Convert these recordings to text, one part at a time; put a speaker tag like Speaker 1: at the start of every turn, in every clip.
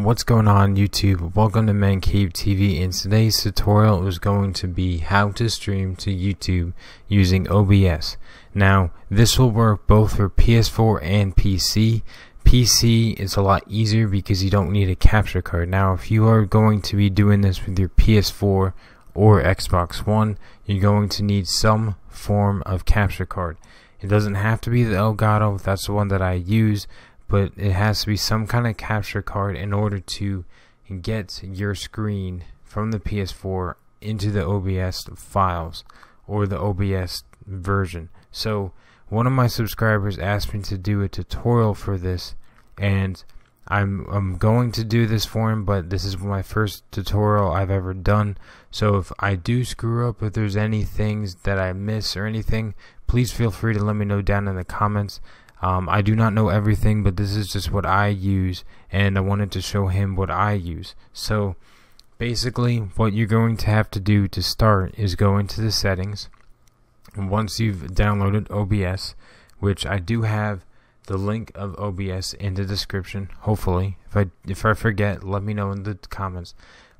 Speaker 1: What's going on YouTube? Welcome to Man Cave TV, and today's tutorial is going to be how to stream to YouTube using OBS. Now this will work both for PS4 and PC. PC is a lot easier because you don't need a capture card. Now if you are going to be doing this with your PS4 or Xbox One, you're going to need some form of capture card. It doesn't have to be the Elgato, that's the one that I use, but it has to be some kind of capture card in order to get your screen from the PS4 into the OBS files or the OBS version. So one of my subscribers asked me to do a tutorial for this, and I'm going to do this for him, but this is my first tutorial I've ever done. So if I do screw up, if there's any things that I miss or anything, please feel free to let me know down in the comments. I do not know everything, but this is just what I use, and I wanted to show him what I use. So basically what you're going to have to do to start is go into the settings, and once you've downloaded OBS, which I do have the link of OBS in the description, hopefully. If I forget, let me know in the comments,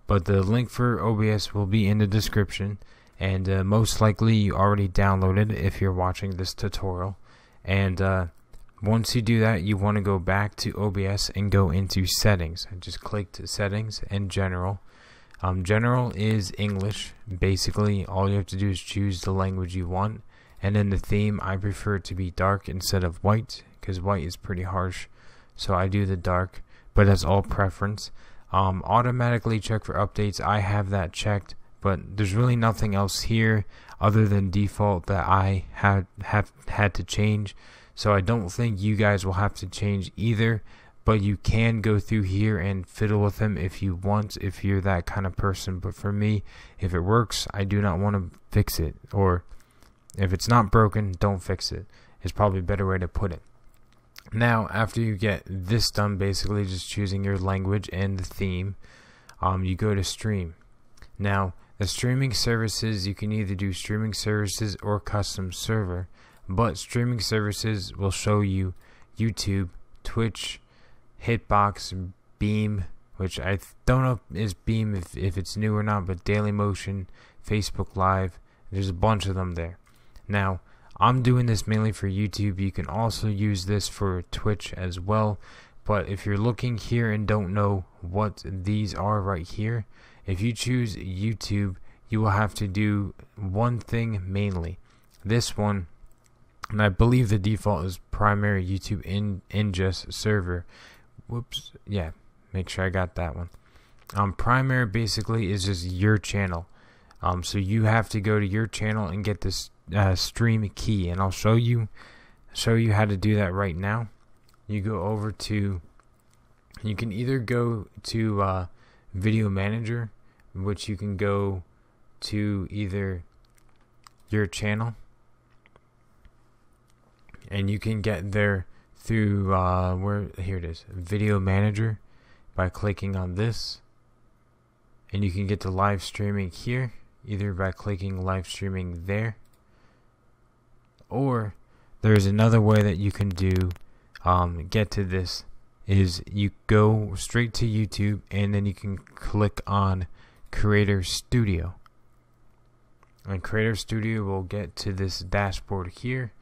Speaker 1: but the link for OBS will be in the description, and most likely you already downloaded it if you're watching this tutorial. And once you do that, you want to go back to OBS and go into settings. I just clicked settings and general. General is English. Basically all you have to do is choose the language you want, and then the theme, I prefer it to be dark instead of white because white is pretty harsh, so I do the dark, but that's all preference. Automatically check for updates, I have that checked, but there's really nothing else here other than default that I have had to change. So I don't think you guys will have to change either, but you can go through here and fiddle with them if you want, if you're that kind of person. But for me, if it works, I do not want to fix it, or if it's not broken, don't fix it. It's probably a better way to put it. Now after you get this done, basically just choosing your language and the theme, you go to stream. Now the streaming services, you can either do streaming services or custom server, but streaming services will show you YouTube, Twitch, Hitbox, Beam, which I don't know is Beam if it's new or not, but Dailymotion, Facebook Live, there's a bunch of them there. Now I'm doing this mainly for YouTube. You can also use this for Twitch as well, but if you're looking here and don't know what these are right here, if you choose YouTube, you will have to do one thing mainly. This one, and I believe the default is primary YouTube ingest server. Whoops, yeah, make sure I got that one. Primary basically is just your channel. So you have to go to your channel and get this stream key, and I'll show you how to do that right now. You go over to, you can either go to Video Manager, which you can go to either your channel, and you can get there through here it is, Video Manager, by clicking on this, and you can get to live streaming here either by clicking live streaming there, or there's another way that you can do get to this, is you go straight to YouTube and then you can click on Creator Studio, and Creator Studio will get to this dashboard here,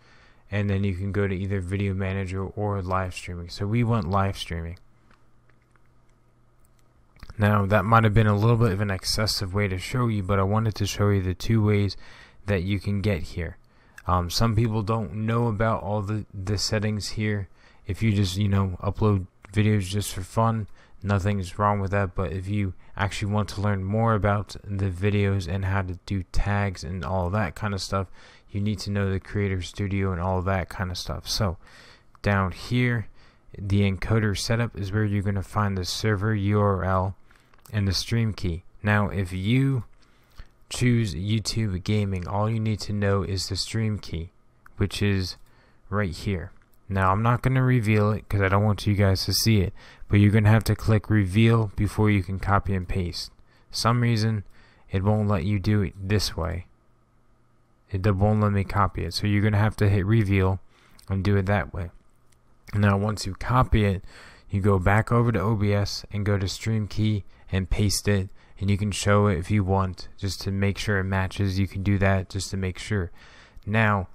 Speaker 1: and then you can go to either Video Manager or live streaming. So we want live streaming. Now that might have been a little bit of an excessive way to show you, but I wanted to show you the two ways that you can get here. Some people don't know about all the settings here. If you just upload videos just for fun, nothing's wrong with that, but if you actually want to learn more about the videos and how to do tags and all that kind of stuff, you need to know the Creator Studio and all that kind of stuff. So down here, the encoder setup is where you're going to find the server URL and the stream key. Now if you choose YouTube Gaming, all you need to know is the stream key, which is right here. Now I'm not going to reveal it because I don't want you guys to see it, but you're going to have to click reveal before you can copy and paste. For some reason it won't let you do it this way. It won't let me copy it, so you're going to have to hit reveal and do it that way. Now once you copy it, you go back over to OBS and go to stream key and paste it, and you can show it if you want, just to make sure it matches. You can do that just to make sure. Now,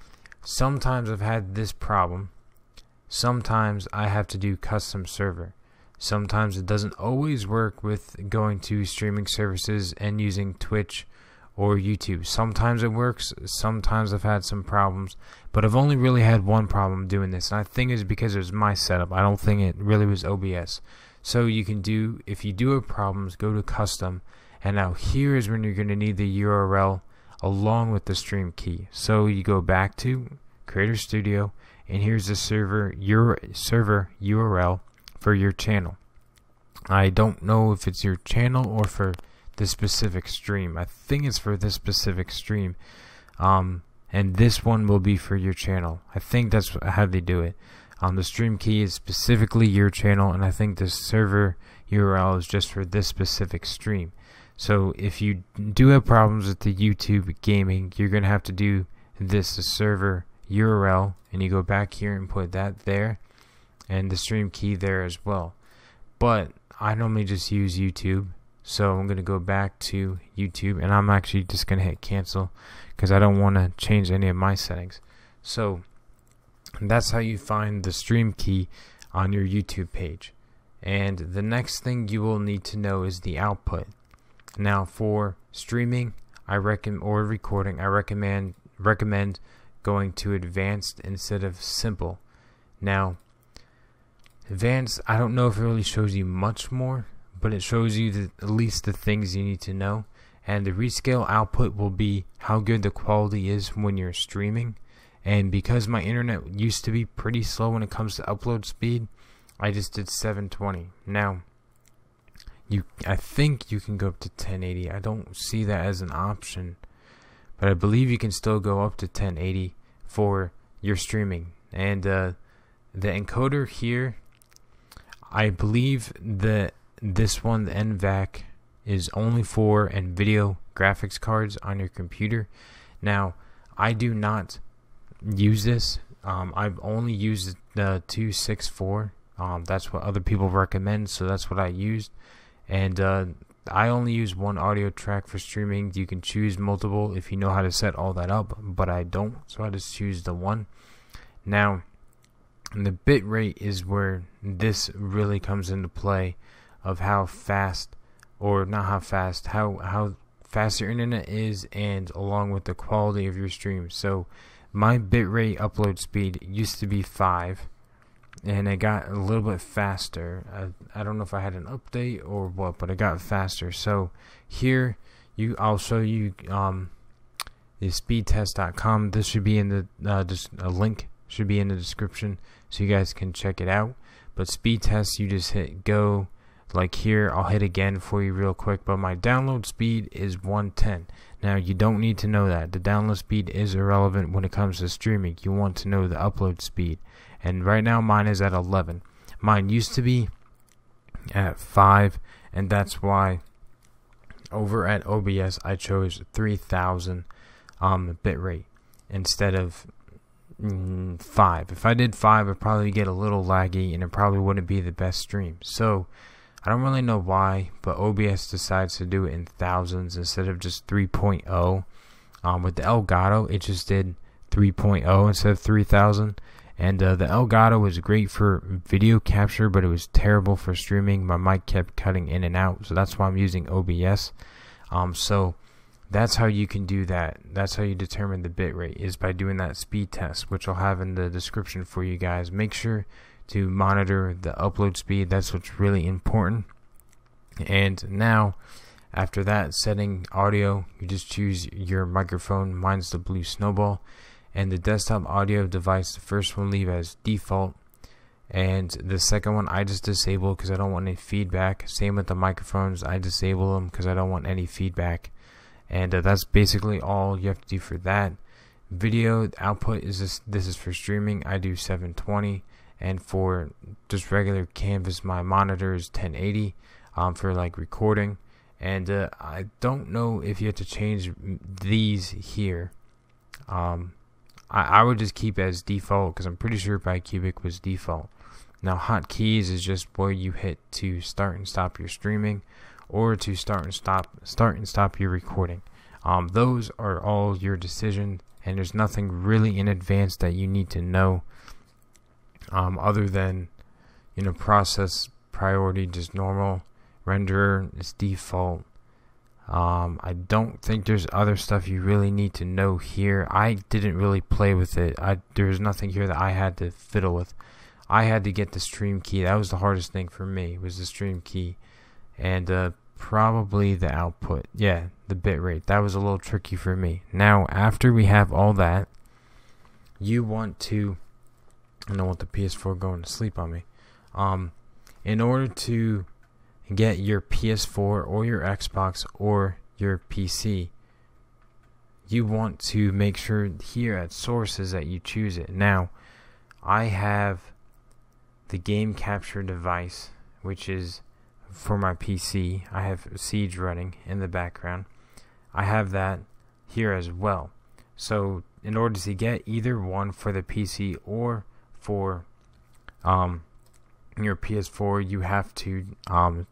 Speaker 1: sometimes I've had this problem. Sometimes I have to do custom server. Sometimes it doesn't always work with going to streaming services and using Twitch or YouTube. Sometimes it works, sometimes I've had some problems, but I've only really had one problem doing this, and I think it's because it was my setup. I don't think it really was OBS. So you can do, if you do have problems, go to custom, and now here is when you're going to need the URL along with the stream key. So you go back to Creator Studio, and here's the server URL for your channel. I don't know if it's your channel or for this specific stream. I think it's for this specific stream, and this one will be for your channel. I think that's how they do it. The stream key is specifically your channel, and I think the server URL is just for this specific stream. So if you do have problems with the YouTube gaming, you're gonna have to do this, the server URL, and you go back here and put that there, and the stream key there as well. But I normally just use YouTube, so I'm gonna go back to YouTube, and I'm actually just gonna hit cancel because I don't want to change any of my settings. So that's how you find the stream key on your YouTube page. And the next thing you will need to know is the output. Now, for streaming, or recording, I recommend going to advanced instead of simple. Now, advanced, I don't know if it really shows you much more, but it shows you at least the things you need to know. And the rescale output will be how good the quality is when you're streaming. And because my internet used to be pretty slow when it comes to upload speed, I just did 720. Now, I think you can go up to 1080. I don't see that as an option, but I believe you can still go up to 1080 for your streaming. And the encoder here, I believe that this one, the NVAC, is only for NVIDIA graphics cards on your computer. Now, I do not use this. I've only used the 264. That's what other people recommend, so that's what I used. And I only use one audio track for streaming. You can choose multiple if you know how to set all that up, but I don't, so I just choose the one. Now, the bit rate is where this really comes into play, of how fast, or not how fast, how fast your internet is, and along with the quality of your stream. So my bitrate upload speed used to be 5, and it got a little bit faster. I don't know if I had an update or what, but it got faster. So here I'll show you the speedtest.com. This should be in the just a link should be in the description so you guys can check it out. But speed test, you just hit go. Like here, I'll hit again for you real quick, but my download speed is 110. Now, you don't need to know that. The download speed is irrelevant when it comes to streaming. You want to know the upload speed. And right now, mine is at 11. Mine used to be at 5, and that's why over at OBS, I chose 3000 bitrate instead of 5. If I did 5, it'd probably get a little laggy, and it probably wouldn't be the best stream. So I don't really know why, but OBS decides to do it in thousands instead of just 3.0. With the Elgato, it just did 3.0 instead of 3000. And the Elgato was great for video capture, but it was terrible for streaming. My mic kept cutting in and out, so that's why I'm using OBS. So that's how you can do that. That's how you determine the bitrate, is by doing that speed test, which I'll have in the description for you guys. Make sure to monitor the upload speed. That's what's really important. And now, after that, setting audio, you just choose your microphone. Mine's the Blue Snowball. And the desktop audio device, the first one leave as default, and the second one I just disable because I don't want any feedback. Same with the microphones, I disable them because I don't want any feedback. And that's basically all you have to do for that. Video output is this is for streaming. I do 720. And for just regular canvas, my monitor is 1080 for like recording. And I don't know if you have to change these here. I would just keep it as default because I'm pretty sure Bicubic was default. Now hotkeys is just where you hit to start and stop your streaming, or to start and stop your recording. Those are all your decision, and there's nothing really in advance that you need to know, other than, you know, process priority just normal, renderer is default. I don't think there's other stuff you really need to know here. I didn't really play with it. There's nothing here that I had to fiddle with. I had to get the stream key. That was the hardest thing for me, was the stream key, and probably the output. Yeah, the bit rate. That was a little tricky for me. Now, after we have all that, you want to, I don't want the PS4 going to sleep on me. In order to get your PS4 or your Xbox or your PC, you want to make sure here at sources that you choose it. Now, I have the game capture device, which is for my PC. I have Siege running in the background. I have that here as well. So in order to get either one for the PC or for your PS4, you have to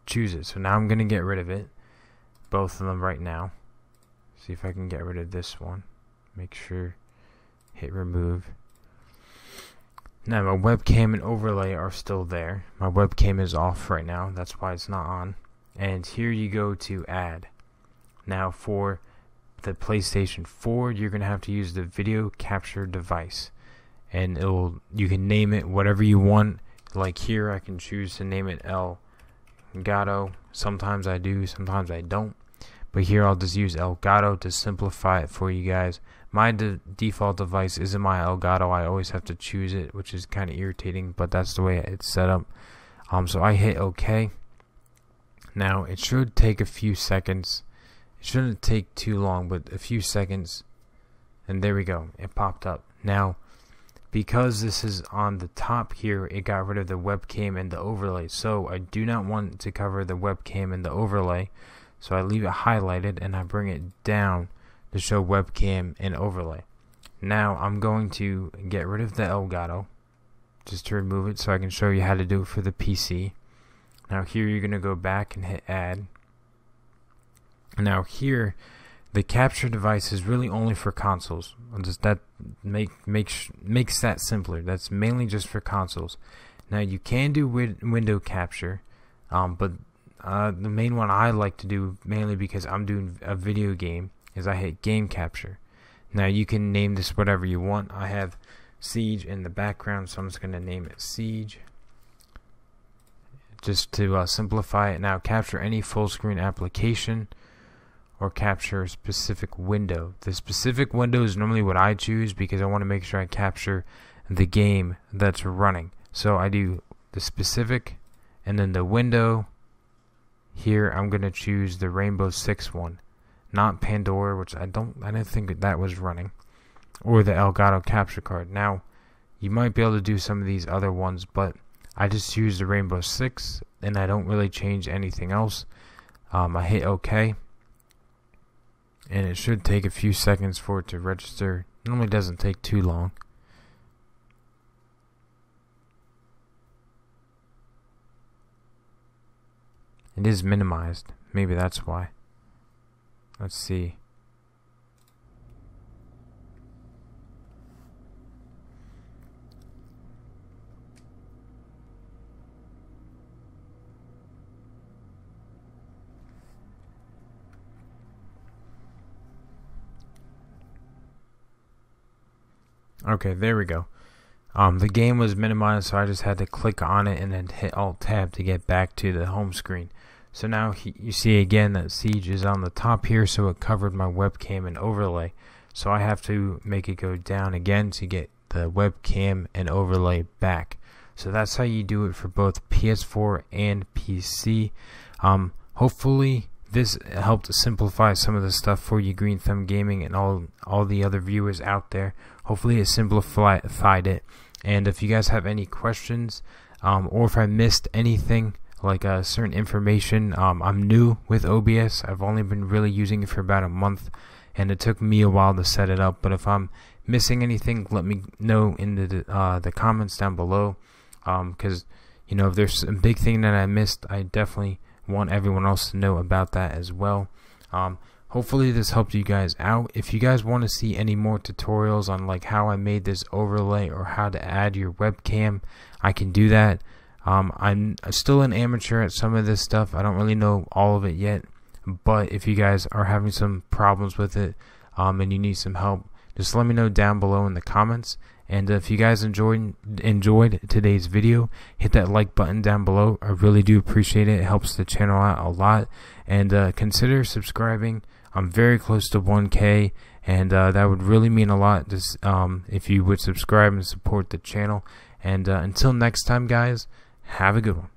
Speaker 1: choose it. So now I'm going to get rid of it, both of them right now. See if I can get rid of this one. Make sure, hit remove. Now my webcam and overlay are still there. My webcam is off right now, that's why it's not on. And here you go to add. Now for the PlayStation 4, you're going to have to use the video capture device, and you can name it whatever you want. Like here, I can choose to name it Elgato. Sometimes I do, sometimes I don't. But here I'll just use Elgato to simplify it for you guys. My default device isn't my Elgato. I always have to choose it, which is kind of irritating, but that's the way it's set up. So I hit OK. Now it should take a few seconds. It shouldn't take too long, but a few seconds, and there we go. It popped up. Now, because this is on the top here, it got rid of the webcam and the overlay. So I do not want to cover the webcam and the overlay. So I leave it highlighted and I bring it down to show webcam and overlay. Now I'm going to get rid of the Elgato just to remove it, so I can show you how to do it for the PC. Now here you're going to go back and hit add. Now here, the capture device is really only for consoles. That makes that simpler. That's mainly just for consoles. Now you can do window capture, but the main one I like to do, mainly because I'm doing a video game, is I hit game capture. Now you can name this whatever you want. I have Siege in the background, so I'm just going to name it Siege, just to simplify it. Now capture any full screen application, or capture a specific window. The specific window is normally what I choose because I want to make sure I capture the game that's running. So I do the specific, and then the window. Here I'm going to choose the Rainbow Six one, not Pandora, which I didn't think that was running, or the Elgato capture card. Now you might be able to do some of these other ones, but I just use the Rainbow Six and I don't really change anything else. I hit OK, and it should take a few seconds for it to register. It normally doesn't take too long. It is minimized. Maybe that's why. Let's see. Okay, there we go. The game was minimized, so I just had to click on it and then hit Alt-Tab to get back to the home screen. So now you see again that Siege is on the top here, so it covered my webcam and overlay. So I have to make it go down again to get the webcam and overlay back. So that's how you do it for both PS4 and PC. Hopefully this helped simplify some of the stuff for you, Green Thumb Gaming, and all the other viewers out there. Hopefully it simplified it. And if you guys have any questions, or if I missed anything, like certain information, I'm new with OBS. I've only been really using it for about a month, and it took me a while to set it up. But if I'm missing anything, let me know in the comments down below. because you know, if there's a big thing that I missed, I definitely want everyone else to know about that as well. Hopefully this helped you guys out. If you guys want to see any more tutorials on like how I made this overlay or how to add your webcam, I can do that. I'm still an amateur at some of this stuff. I don't really know all of it yet, but if you guys are having some problems with it and you need some help, just let me know down below in the comments. And if you guys enjoyed today's video, hit that like button down below. I really do appreciate it. It helps the channel out a lot. And consider subscribing. I'm very close to 1K, and that would really mean a lot if you would subscribe and support the channel. And until next time, guys, have a good one.